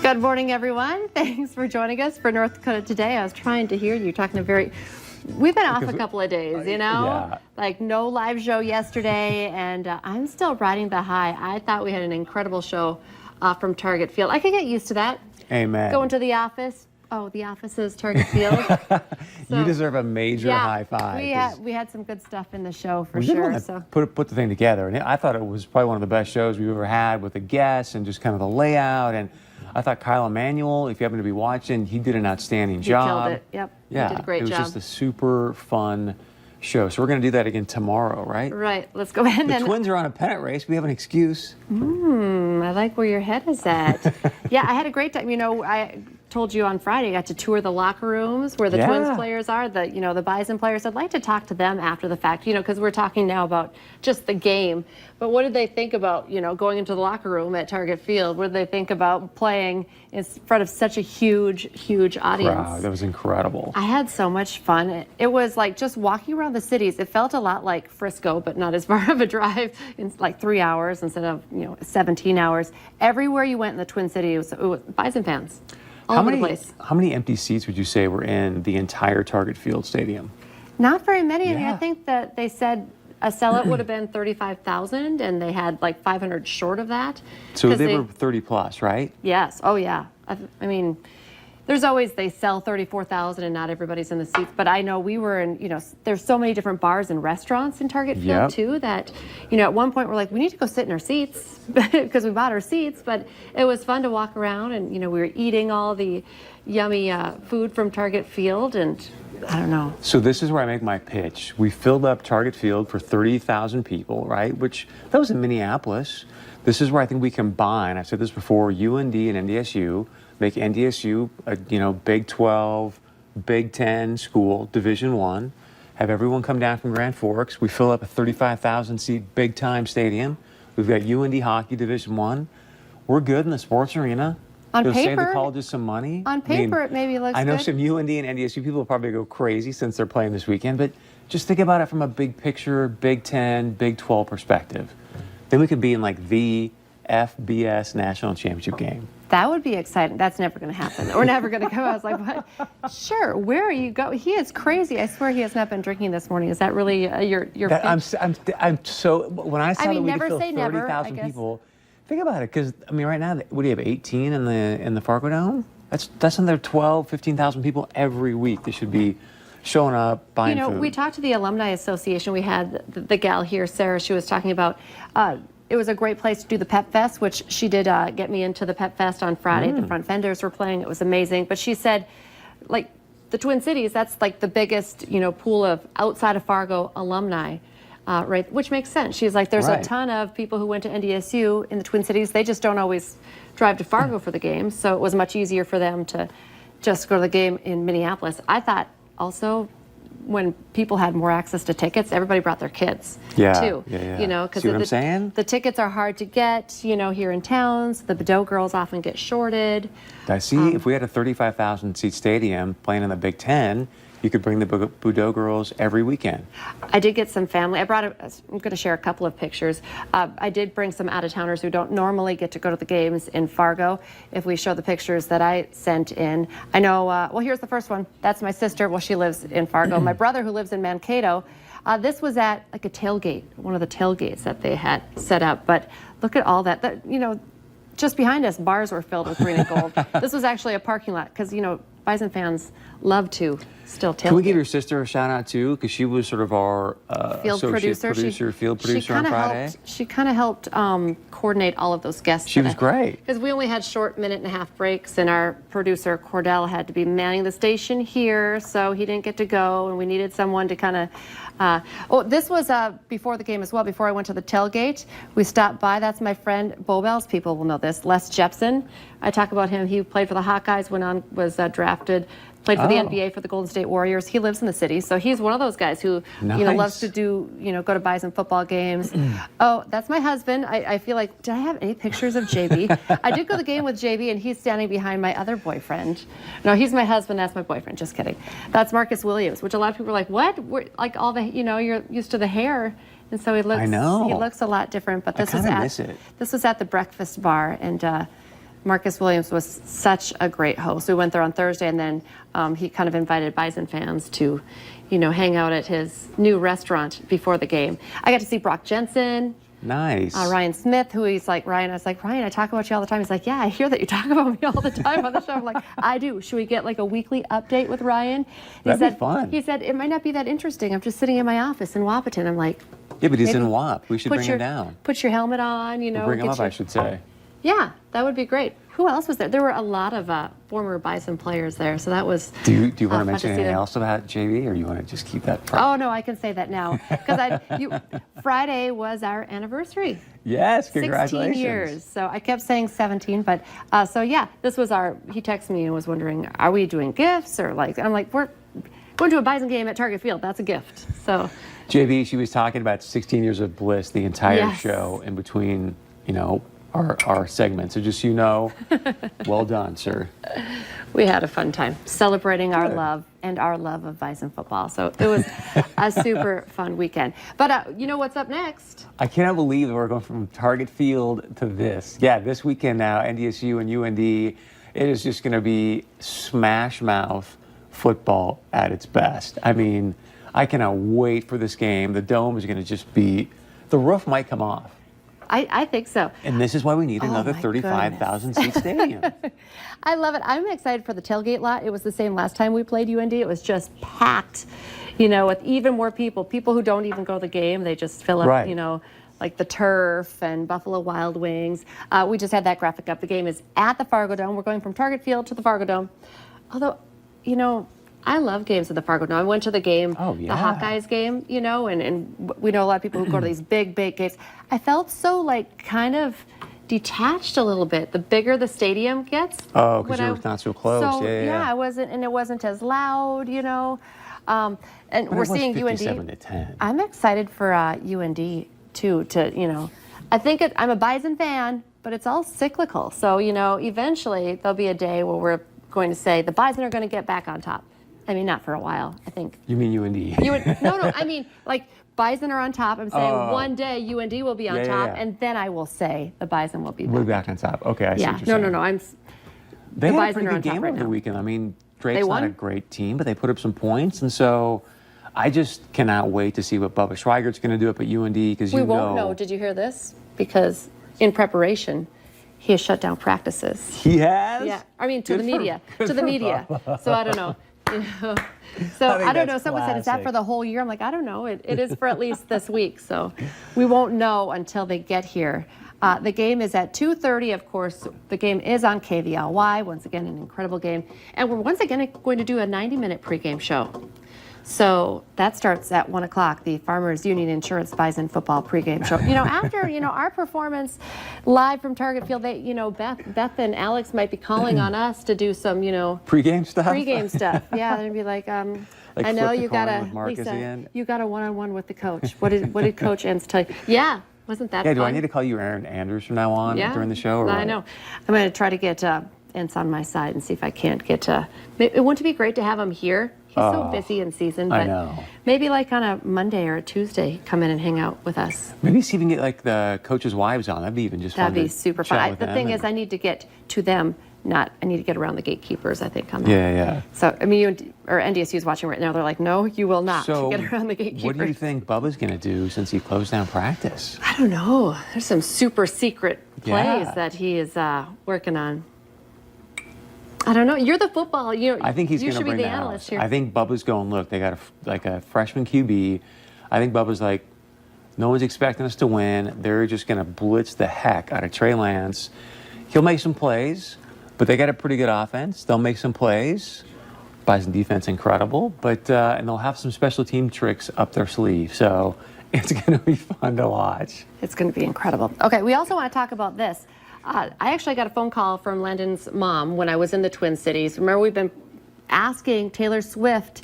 Good morning, everyone. Thanks for joining us for North Dakota Today. I was trying to hear you talking we've been off a couple of days, you know? Yeah. Like no live show yesterday, and I'm still riding the high. I thought we had an incredible show from Target Field. I could get used to that. Amen. Going to the office. Oh, the office is Target Field. You deserve a major high five. We had some good stuff in the show for we sure. Really put the thing together, and I thought it was probably one of the best shows we've ever had with the guests and just kind of the layout. And I thought Kyle Emanuel, if you happen to be watching, he did an outstanding job. He killed it. Yep. Yeah, he did a great job. It was just a super fun show. So we're going to do that again tomorrow, right? Right. Let's go ahead. The Twins are on a pennant race. We have an excuse. I like where your head is at. Yeah, I had a great time. You know, I told you on Friday I got to tour the locker rooms where the Twins players are, the Bison players. I'd like to talk to them after the fact, because we're talking now about just the game. But what did they think about, going into the locker room at Target Field? What did they think about playing in front of such a huge, huge audience? Wow, that was incredible. I had so much fun. It was like just walking around the cities. It felt a lot like Frisco, but not as far of a drive. It's like 3 hours instead of 17 hours. Everywhere you went in the Twin Cities, it was Bison fans. All over the place. How many empty seats would you say were in the entire Target Field Stadium? Not very many. I mean, I think that they said a sellout would have been 35,000, and they had like 500 short of that. So they were 30 plus, right? Yes. Oh, yeah. I mean, there's always, they sell 34,000 and not everybody's in the seats. But I know we were in, there's so many different bars and restaurants in Target Field too that, at one point we're like, we need to go sit in our seats because we bought our seats. But it was fun to walk around, and, we were eating all the yummy food from Target Field, and I don't know. So this is where I make my pitch. We filled up Target Field for 30,000 people, right? Which, that was in Minneapolis. This is where I think we combine, I've said this before, UND and NDSU, make NDSU a Big 12, Big 10 school, Division I. Have everyone come down from Grand Forks. We fill up a 35,000 seat big time stadium. We've got UND hockey, Division I. We're good in the sports arena. On It'll paper, save the colleges some money. On paper, it maybe looks good. I know some UND and NDSU people will probably go crazy since they're playing this weekend, but just think about it from a big picture, Big 10, Big 12 perspective. Then we could be in like the FBS national championship game. That would be exciting. That's never going to happen. We're never going to go. I was like, what? Sure. Where are you going? He is crazy. I swear he has not been drinking this morning. Is that really your I'm so, when I saw that we could fill 30,000 people, think about it, because right now, what do you have, 18 in the Fargo Dome? That's another 12, 15,000 people every week. They should be showing up, buying food. We talked to the Alumni Association. We had the gal here, Sarah. She was talking about it was a great place to do the Pep Fest, which she did get me into the Pep Fest on Friday. The Front Vendors were playing. It was amazing. But she said, like, the Twin Cities, that's like the biggest, pool of outside of Fargo alumni, right? Which makes sense. She's like, there's a ton of people who went to NDSU in the Twin Cities. They just don't always drive to Fargo for the game. So it was much easier for them to just go to the game in Minneapolis. I thought also, when people had more access to tickets, everybody brought their kids too. Because see what I'm saying? The tickets are hard to get, here in towns. The Bordeaux girls often get shorted. I see. If we had a 35,000 seat stadium playing in the Big 10, you could bring the Bordeaux girls every weekend. I did get some family. I'm going to share a couple of pictures. I did bring some out-of-towners who don't normally get to go to the games in Fargo. If we show the pictures that I sent in, I know, well, here's the first one. That's my sister. Well, she lives in Fargo. My brother, who lives in Mankato, this was at like a tailgate, one of the tailgates that they had set up. But look at all that. Just behind us, bars were filled with green and gold. This was actually a parking lot because, Bison fans love to still tailgate. Can we give your sister a shout out too? Because she was sort of our field producer on Friday. She kind of helped coordinate all of those guests. She was great. Because we only had short minute-and-a-half breaks, and our producer Cordell had to be manning the station here, so he didn't get to go, and we needed someone to kind of. This was before the game as well. Before I went to the tailgate, we stopped by. That's my friend Bowbells. People will know this. Les Jepson. I talk about him. He played for the Hawkeyes, was drafted. Played for the NBA for the Golden State Warriors. He lives in the city, so he's one of those guys who loves to do go to Bison football games. Oh, that's my husband. I feel like, did I have any pictures of JB? I did go to the game with JB, and he's standing behind my other boyfriend. No, he's my husband. That's my boyfriend. Just kidding. That's Marcus Williams, which a lot of people are like, what? Like all the you're used to the hair. And so he looks. I know. He looks a lot different. But this was at the Breakfast Bar, and Marcus Williams was such a great host. We went there on Thursday, and then he kind of invited Bison fans to, hang out at his new restaurant before the game. I got to see Brock Jensen. Nice. Ryan Smith, who he's like, Ryan, I was like, Ryan, I talk about you all the time. He's like, yeah, I hear that you talk about me all the time on the show. I'm like, I do. Should we get like a weekly update with Ryan? That'd be fun. He said, it might not be that interesting. I'm just sitting in my office in Wapaton. I'm like, yeah, but he's in WAP. We should bring him down. Put your helmet on, Bring him up, I should say. Yeah, that would be great. Who else was there? There were a lot of former Bison players there, so that was. Do you want to mention anything else about JV, or you want to just keep that private? Oh no, I can say that now because Friday was our anniversary. Yes, congratulations. 16 years. So I kept saying 17, but so yeah, this was he texted me and was wondering, are we doing gifts or like, I'm like, we're going to a Bison game at Target Field. That's a gift. So. JV, she was talking about 16 years of bliss the entire show in between, our segments. So just well done, sir. We had a fun time celebrating our love and our love of Bison football. So it was a super fun weekend. But you know what's up next? I cannot believe that we're going from Target Field to this. Yeah, this weekend now, NDSU and UND, it is just going to be smash mouth football at its best. I mean, I cannot wait for this game. The dome is going to just be, the roof might come off. I think so. And this is why we need another 35,000 seat stadium. I love it. I'm excited for the tailgate lot. It was the same last time we played UND. It was just packed, with even more people who don't even go to the game. They just fill up, like the turf and Buffalo Wild Wings. We just had that graphic up. The game is at the Fargo Dome. We're going from Target Field to the Fargo Dome. Although, I love games at the Fargo Dome. I went to the game, the Hawkeyes game, and we know a lot of people who go to these big games. I felt so kind of detached a little bit. The bigger the stadium gets. Oh, because you're not so close. So, yeah, it wasn't as loud, And but we're seeing 57 UND. To 10. I'm excited for UND too. I think I'm a Bison fan, but it's all cyclical. So eventually there'll be a day where we're going to say the Bison are going to get back on top. I mean, not for a while, I think. You mean UND? No, I mean, Bison are on top. I'm saying one day UND will be on top, and then I will say the Bison will be back. We'll be back on top. Okay, I see what you're saying. No. They had a pretty good game over the weekend. I mean, Drake's not a great team, but they put up some points, and so I just cannot wait to see what Bubba Schweigert's going to do up at UND, because we won't know. Did you hear this? Because in preparation, he has shut down practices. He has? Yeah, I mean, to the media. So I don't know. So I don't know. Someone said, is that for the whole year? I'm like, I don't know. It is for at least this week. So we won't know until they get here. The game is at 2:30. Of course, the game is on KVLY. Once again, an incredible game. And we're once again going to do a 90-minute pregame show. So that starts at 1 o'clock, the Farmers Union Insurance Bison football pregame show. After, our performance live from Target Field, they, Beth and Alex might be calling on us to do some, pregame stuff? Pregame stuff. Yeah, they'd be like, I know you got a, Lisa, you got a one-on-one with the coach. What did Coach Entz tell you? Yeah, wasn't that fun? Do I need to call you Aaron Andrews from now on during the show? Or I know. I'm going to try to get Entz on my side and see if I can't get, it wouldn't be great to have him here. He's so busy in season, but I know. Maybe on a Monday or a Tuesday, come in and hang out with us. Maybe see if we can get the coaches' wives on. That'd be even just fun. That'd be super fun. The thing is, I need to get to them. I need to get around the gatekeepers, I think, on that. Yeah. So, I mean, NDSU is watching right now. They're like, no, you will not get around the gatekeepers. What do you think Bubba's going to do since he closed down practice? I don't know. There's some super secret plays that he is working on. I don't know. You're the football. I think he's going to bring the analyst here. I think Bubba's going, look, they got a freshman QB. I think Bubba's like, no one's expecting us to win. They're just going to blitz the heck out of Trey Lance. He'll make some plays, but they got a pretty good offense. They'll make some plays. Bison defense incredible, but and they'll have some special team tricks up their sleeve. So it's going to be fun to watch. It's going to be incredible. Okay, we also want to talk about this. I actually got a phone call from Landon's mom when I was in the Twin Cities. Remember, we've been asking Taylor Swift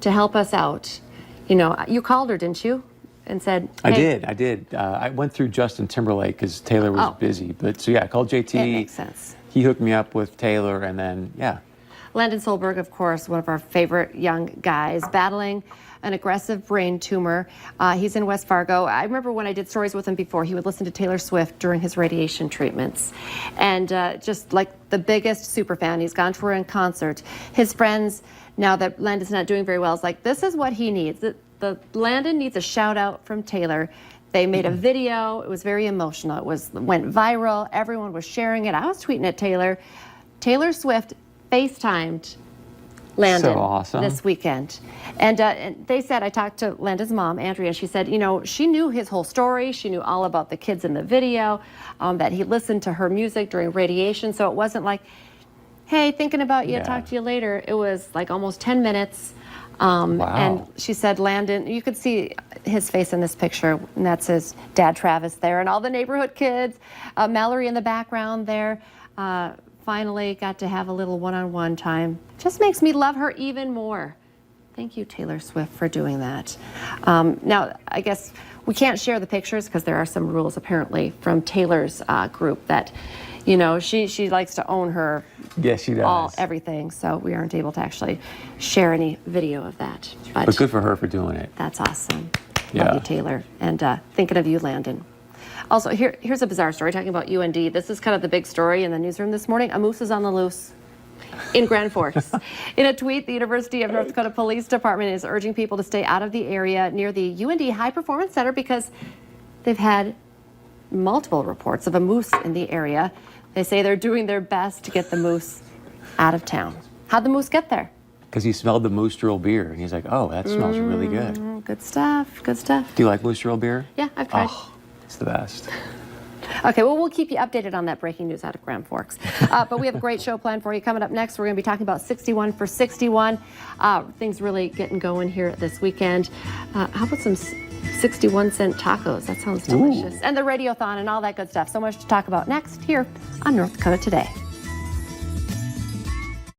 to help us out. You called her, didn't you? And said, hey. I did. I went through Justin Timberlake because Taylor was busy. But so, I called JT. It makes sense. He hooked me up with Taylor, and then, Landon Solberg, of course, one of our favorite young guys, battling an aggressive brain tumor. He's in West Fargo. I remember when I did stories with him before, he would listen to Taylor Swift during his radiation treatments. And just like the biggest super fan. He's gone to her in concert. His friends, now that Landon's not doing very well, is like, this is what he needs. The Landon needs a shout out from Taylor. They made a video. It was very emotional. Went viral. Everyone was sharing it. I was tweeting at Taylor. Taylor Swift FaceTimed Landon So awesome. this weekend. And they said, I talked to Landon's mom, Andrea, she said, she knew his whole story. She knew all about the kids in the video, that he listened to her music during radiation. So it wasn't like, hey, thinking about you, talk to you later. It was like almost 10 minutes. Wow. And she said, Landon, you could see his face in this picture, and that's his dad, Travis, there, and all the neighborhood kids. Mallory in the background there. Finally got to have a little one-on-one time. Just makes me love her even more. Thank you, Taylor Swift, for doing that. Now, I guess we can't share the pictures because there are some rules apparently from Taylor's group that, she likes to own her. Yes, she does. Everything. So we aren't able to actually share any video of that. But good for her for doing it. That's awesome. Yeah. Love you, Taylor. And thinking of you, Landon. Also, here's a bizarre story talking about UND. This is kind of the big story in the newsroom this morning. A moose is on the loose in Grand Forks. In a tweet, the University of North Dakota Police Department is urging people to stay out of the area near the UND High Performance Center because they've had multiple reports of a moose in the area. They say they're doing their best to get the moose out of town. How'd the moose get there? Because he smelled the Moose Drill beer, and he's like, oh, that smells really good. Good stuff, good stuff. Do you like Moose Drill beer? Yeah, I've tried. Oh, it's the best. Okay, well, we'll keep you updated on that breaking news out of Grand Forks. But we have a great show planned for you. Coming up next, we're going to be talking about 61 for 61. Things really getting going here this weekend. How about some 61-cent tacos? That sounds delicious. And the Radiothon and all that good stuff. So much to talk about next here on North Dakota Today.